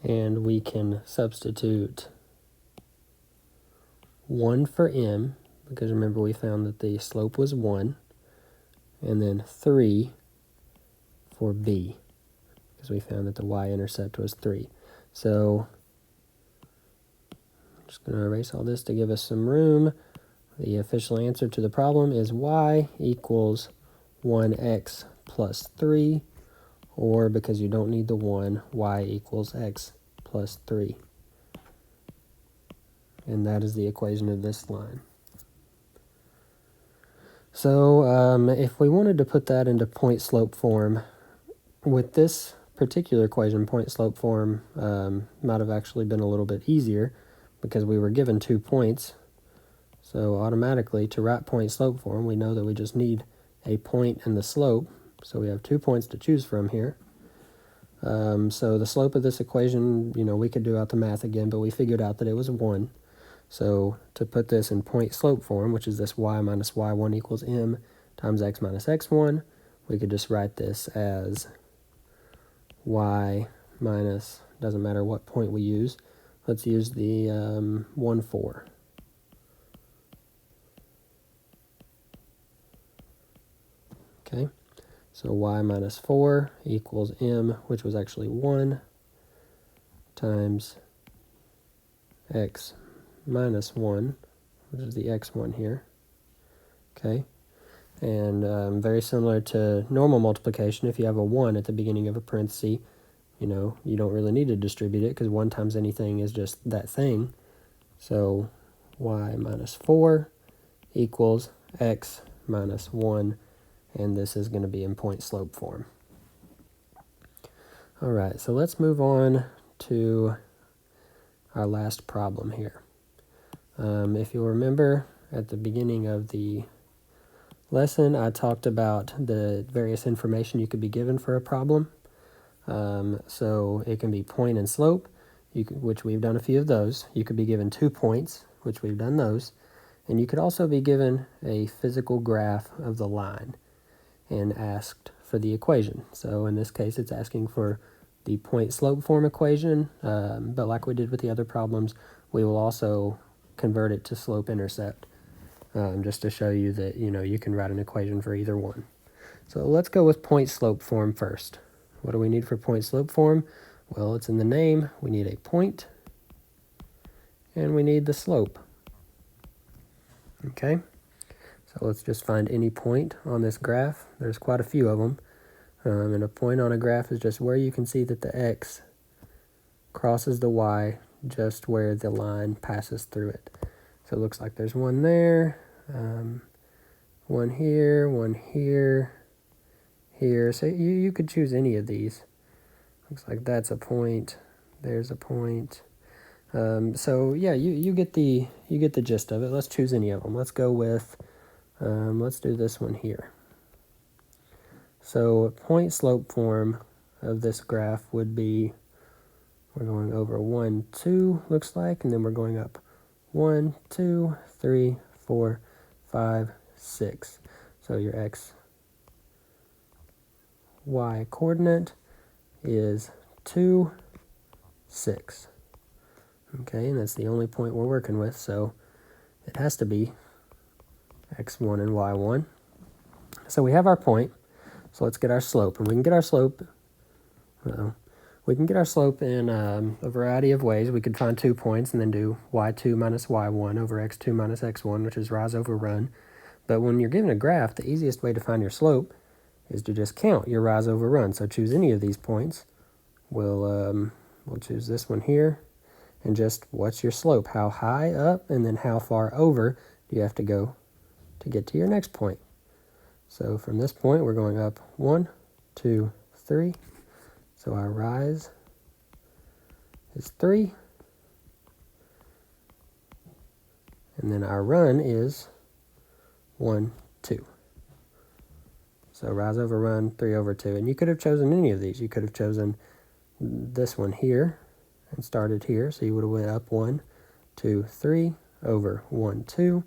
And we can substitute 1 for m, because remember we found that the slope was 1, and then 3 for b, because we found that the y-intercept was 3. So I'm just going to erase all this to give us some room. The official answer to the problem is y equals 1x plus 3, or because you don't need the 1, y equals x plus 3. And that is the equation of this line. So if we wanted to put that into point-slope form, with this particular equation, point-slope form might have actually been a little bit easier because we were given 2 points. So automatically, to write point-slope form, we know that we just need a point and the slope. So we have 2 points to choose from here. So the slope of this equation, we could do out the math again, but we figured out that it was 1. So to put this in point-slope form, which is this y minus y1 equals m times x minus x1, we could just write this as y minus, doesn't matter what point we use. Let's use the 1, 4. Okay, so y minus 4 equals m, which was actually 1, times x minus 1, which is the x1 here. Okay, and very similar to normal multiplication, if you have a 1 at the beginning of a parenthesis, you don't really need to distribute it because 1 times anything is just that thing. So y minus 4 equals x minus 1, and this is going to be in point-slope form. All right, so let's move on to our last problem here. If you'll remember, at the beginning of the lesson, I talked about the various information you could be given for a problem. So it can be point and slope, which we've done a few of those. You could be given 2 points, which we've done those. And you could also be given a physical graph of the line and asked for the equation. So in this case, it's asking for the point-slope form equation, but like we did with the other problems, we will also convert it to slope-intercept, just to show you that, you can write an equation for either one. So let's go with point-slope form first. What do we need for point-slope form? Well, it's in the name. We need a point, and we need the slope. Okay? So let's just find any point on this graph. There's quite a few of them. And a point on a graph is just where you can see that the x crosses the y just where the line passes through it. So it looks like there's one there, one here, here. So you could choose any of these. Looks like that's a point. There's a point. So yeah, you get the gist of it. Let's choose any of them. Let's go with let's do this one here. So point-slope form of this graph would be, we're going over 1, 2, looks like, and then we're going up 1, 2, 3, 4, 5, 6. So your x, y coordinate is 2, 6. Okay, and that's the only point we're working with, so it has to be x1 and y1. So we have our point. So let's get our slope, and we can get our slope. We can get our slope in a variety of ways. We could find 2 points and then do y2 minus y1 over x2 minus x1, which is rise over run. But when you're given a graph, the easiest way to find your slope is to just count your rise over run. So choose any of these points. We'll choose this one here, and just what's your slope? How high up, and then how far over do you have to go to get to your next point? So from this point, we're going up 1, 2, 3. So our rise is 3. And then our run is 1, 2. So rise over run, 3 over 2. And you could have chosen any of these. You could have chosen this one here and started here. So you would have went up 1, 2, 3 over 1, 2.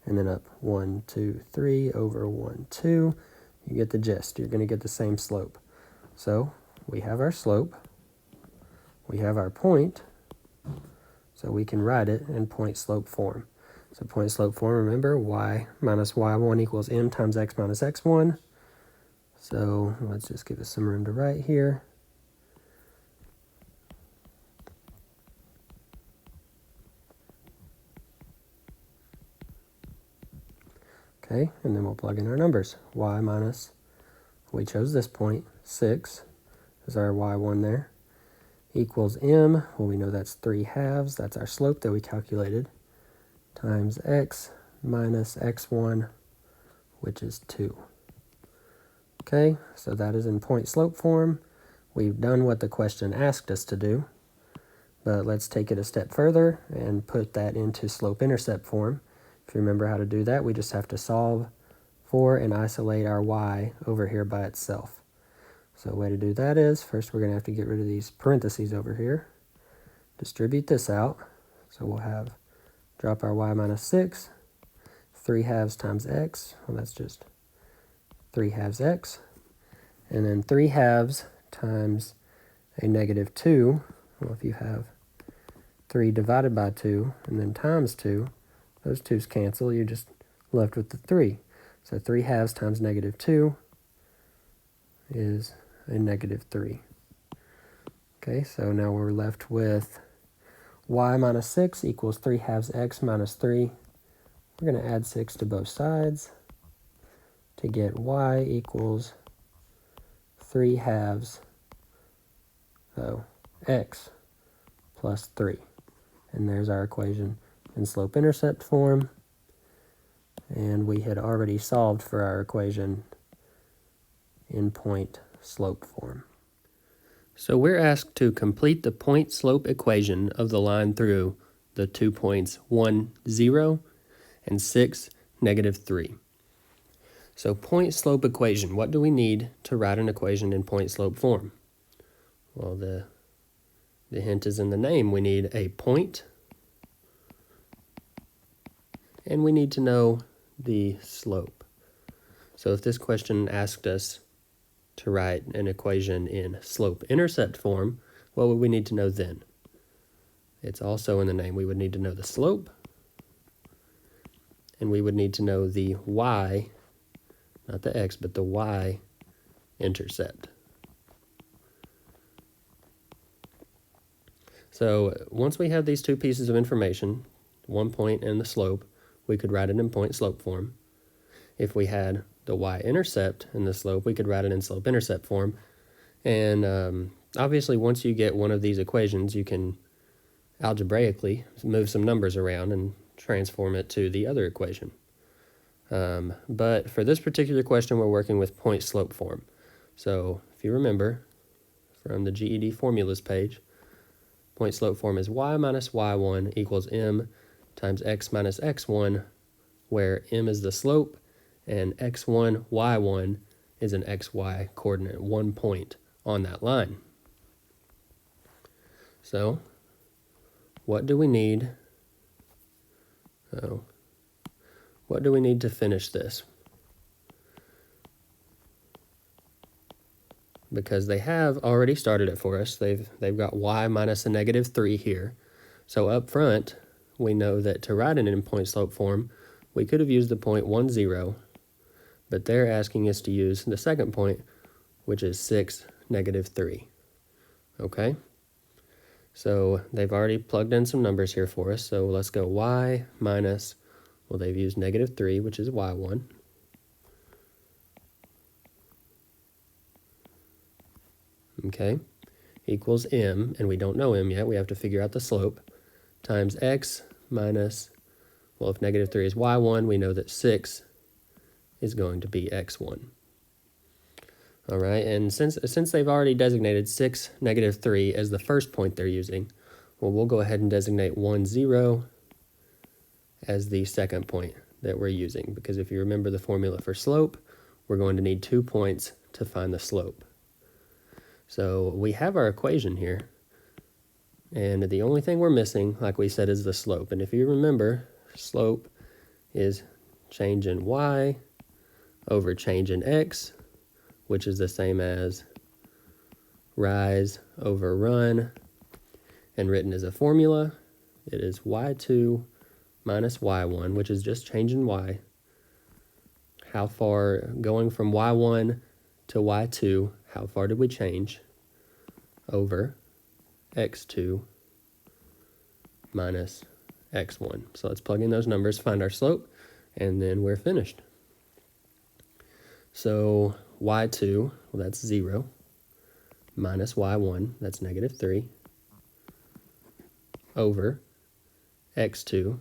And then up 1, 2, 3 over 1, 2. You get the gist. You're going to get the same slope. So we have our slope. we have our point, so we can write it in point-slope form. So point-slope form, remember, y minus y1 equals m times x minus x1. So let's just give us some room to write here. Okay, and then we'll plug in our numbers. Y minus, we chose this point, 6 is our y1 there, equals m, well we know that's 3/2, that's our slope that we calculated, times x minus x1, which is 2. Okay, so that is in point-slope form. We've done what the question asked us to do, but let's take it a step further and put that into slope-intercept form. If you remember how to do that, we just have to solve for and isolate our y over here by itself. So the way to do that is, first we're going to have to get rid of these parentheses over here. Distribute this out. So we'll have, drop our y minus 6, 3/2 times x, well that's just 3/2 x, and then 3/2 times a negative 2, well if you have 3 divided by 2 and then times 2, those 2's cancel, you're just left with the 3. So 3/2 times negative 2 is a negative 3. Okay, so now we're left with y minus 6 equals 3/2 x minus 3. We're going to add 6 to both sides to get y equals 3/2 x plus 3. And there's our equation in slope-intercept form. And we had already solved for our equation in point-slope form. So we're asked to complete the point-slope equation of the line through the 2 points 1, 0, and 6, negative 3. So point-slope equation, what do we need to write an equation in point-slope form? Well, the hint is in the name. We need a point, and we need to know the slope. So if this question asked us to write an equation in slope-intercept form, what would we need to know then? It's also in the name. We would need to know the slope, and we would need to know the y, not the x, but the y-intercept. So once we have these two pieces of information, one point and the slope, we could write it in point-slope form. If we had the y-intercept and the slope, we could write it in slope-intercept form. And obviously, once you get one of these equations, you can algebraically move some numbers around and transform it to the other equation. But for this particular question, we're working with point-slope form. So if you remember from the GED formulas page, point-slope form is y minus y1 equals m times x minus x1, where m is the slope and x1, y1 is an xy coordinate, 1 point on that line. So what do we need? What do we need to finish this? Because they have already started it for us. They've got y minus a negative 3 here. So up front, we know that to write it in point-slope form, we could have used the point 1, 0, but they're asking us to use the second point, which is 6, negative 3. Okay? So they've already plugged in some numbers here for us. So let's go y minus, well, they've used negative 3, which is y1. Okay, equals m, and we don't know m yet. We have to figure out the slope, times x minus, well, if negative 3 is y1, we know that 6 is going to be x1. All right, and since they've already designated 6, negative 3 as the first point they're using, well, we'll go ahead and designate 1, 0 as the second point that we're using, because if you remember the formula for slope, we're going to need 2 points to find the slope. So we have our equation here, and the only thing we're missing, like we said, is the slope. And if you remember, slope is change in y over change in x, which is the same as rise over run and written as a formula, it is y2 minus y1, which is just changing y. How far, going from y1 to y2, how far did we change? Over x2 minus x1. So let's plug in those numbers, find our slope, and then we're finished. So y2, well, that's 0, minus y1, that's negative 3, over x2,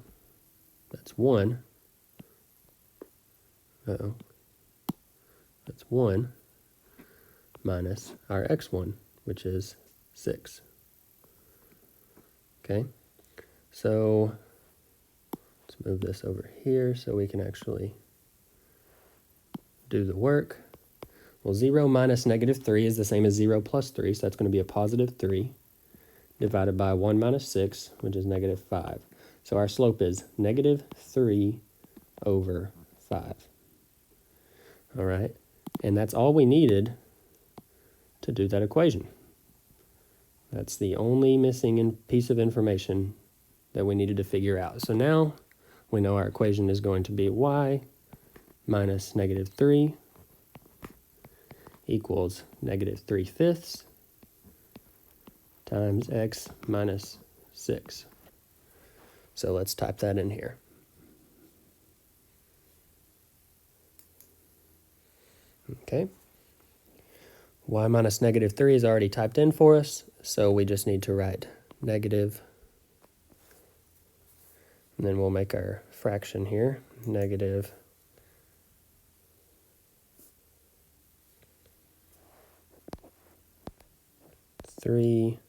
that's 1, that's 1, minus our x1, which is 6. Okay, so let's move this over here so we can actually do the work. Well, 0 minus negative 3 is the same as 0 plus 3, so that's going to be a positive 3, divided by 1 minus 6, which is negative 5. So our slope is negative 3 over 5. All right, and that's all we needed to do that equation. That's the only missing piece of information that we needed to figure out. So now we know our equation is going to be y minus negative 3 equals negative 3/5 times x minus 6. So let's type that in here. Okay. Y minus negative 3 is already typed in for us, so we just need to write negative, and then we'll make our fraction here, negative 3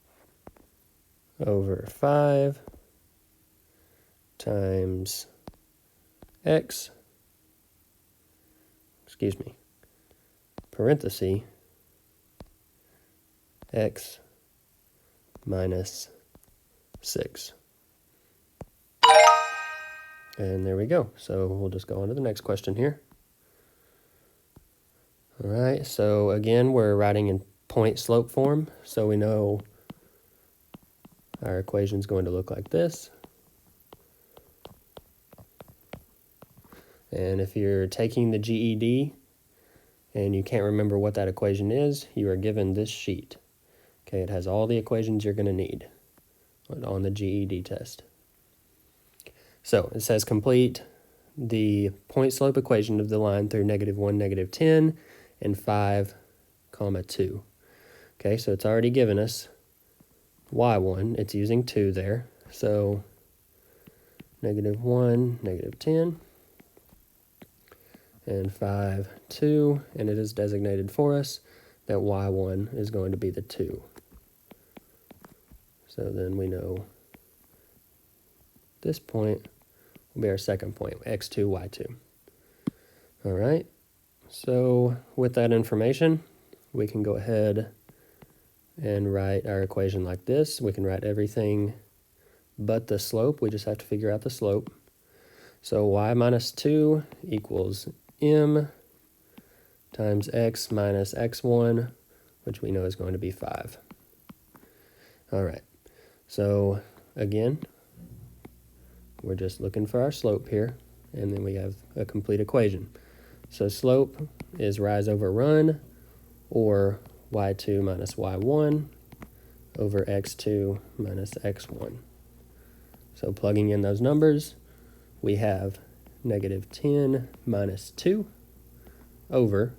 over 5 times x, parenthesis, x minus 6. And there we go. So we'll just go on to the next question here. All right, so again, we're writing in point slope form, so we know our equation is going to look like this. And if you're taking the GED and you can't remember what that equation is, you are given this sheet. Okay, it has all the equations you're going to need on the GED test. So it says complete the point slope equation of the line through -1, -10, and 5, 2. Okay, so it's already given us y1. It's using 2 there. So -1, -10, and 5, 2, and it is designated for us that y1 is going to be the 2. So then we know this point will be our second point, x2, y2. All right, so with that information, we can go ahead and write our equation like this. We can write everything but the slope. We just have to figure out the slope. So y minus 2 equals m times x minus x1, which we know is going to be 5. All right, so again, we're just looking for our slope here, and then we have a complete equation. So slope is rise over run, or y2 minus y1 over x2 minus x1. So plugging in those numbers, we have -10 minus 2 over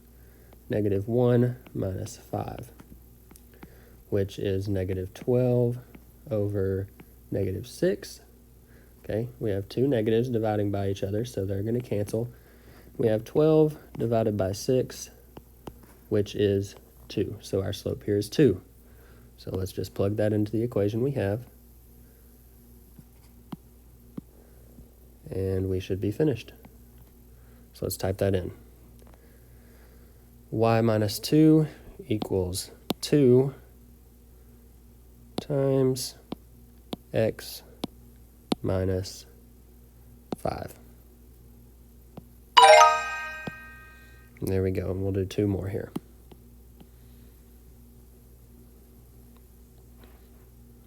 -1 minus 5, which is -12 over -6. Okay, we have two negatives dividing by each other, so they're going to cancel. We have 12 divided by 6, which is 2. So our slope here is 2. So let's just plug that into the equation we have. And we should be finished. So let's type that in. Y minus 2 equals 2 times x minus 5. And there we go, and we'll do 2 more here.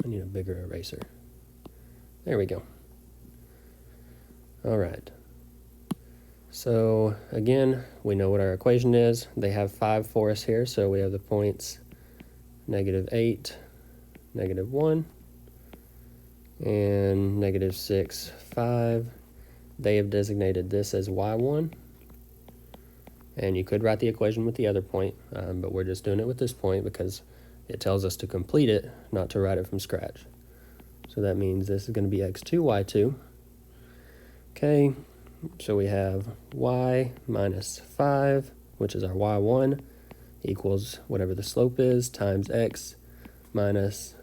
I need a bigger eraser. There we go. All right. So again, we know what our equation is. They have 5 for us here, so we have the points -8, -1, and -6, 5. They have designated this as y1, and you could write the equation with the other point, but we're just doing it with this point because it tells us to complete it, not to write it from scratch. So that means this is going to be x2, y2. Okay, so we have y minus 5, which is our y1, equals whatever the slope is, times x minus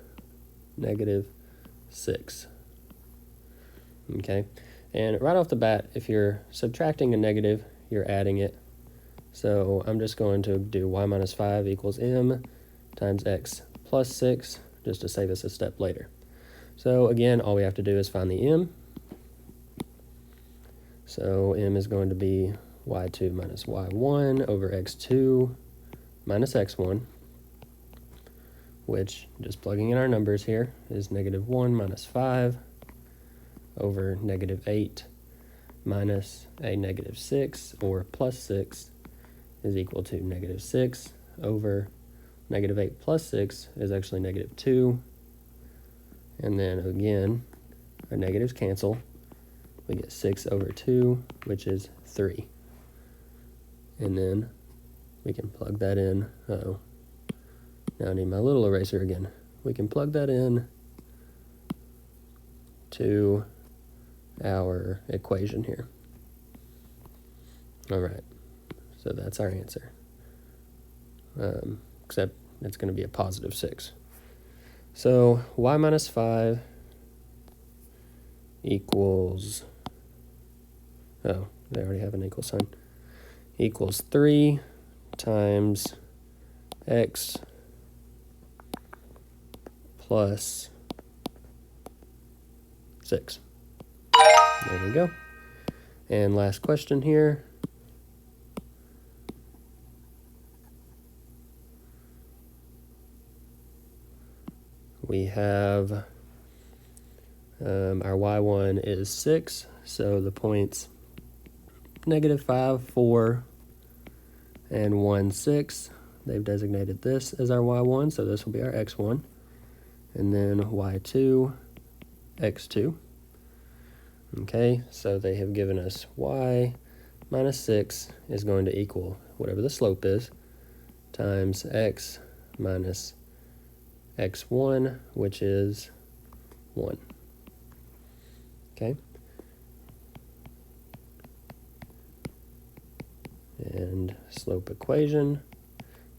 -6. Okay, and right off the bat, if you're subtracting a negative, you're adding it. So I'm just going to do y minus 5 equals m times x plus 6, just to save us a step later. So again, all we have to do is find the m. So m is going to be y2 minus y1 over x2 minus x1, which, just plugging in our numbers here, is -1 minus 5 over -8 minus a -6, or plus 6, is equal to -6 over -8 plus 6 is actually -2. And then again, our negatives cancel. We get 6 over 2, which is 3. And then we can plug that in. Uh-oh. Now I need my little eraser again. We can plug that in to our equation here. All right, so that's our answer. Except it's going to be a positive 6. So y minus 5 equals, oh, they already have an equal sign, equals 3 times x plus 6. There we go. And last question here. We have our y1 is 6, so the points -5, 4, and 1, 6. They've designated this as our y1, so this will be our x1. And then y2, x2. Okay, so they have given us y minus 6 is going to equal whatever the slope is, times x minus x1, which is 1. Okay. And slope equation,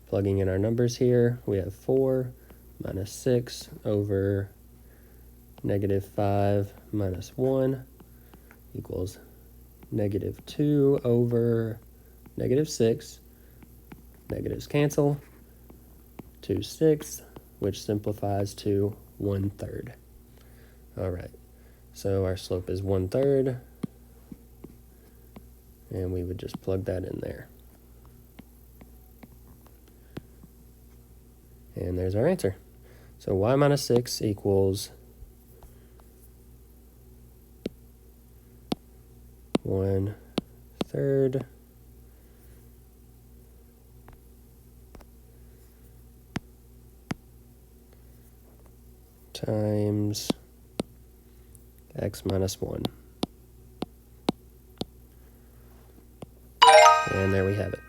plugging in our numbers here, we have 4 minus 6 over -5 minus 1 equals -2 over -6. Negatives cancel. 2/6, which simplifies to 1/3. All right, so our slope is 1/3, and we would just plug that in there. And there's our answer. So y minus 6 equals 1/3 times x minus 1. And there we have it.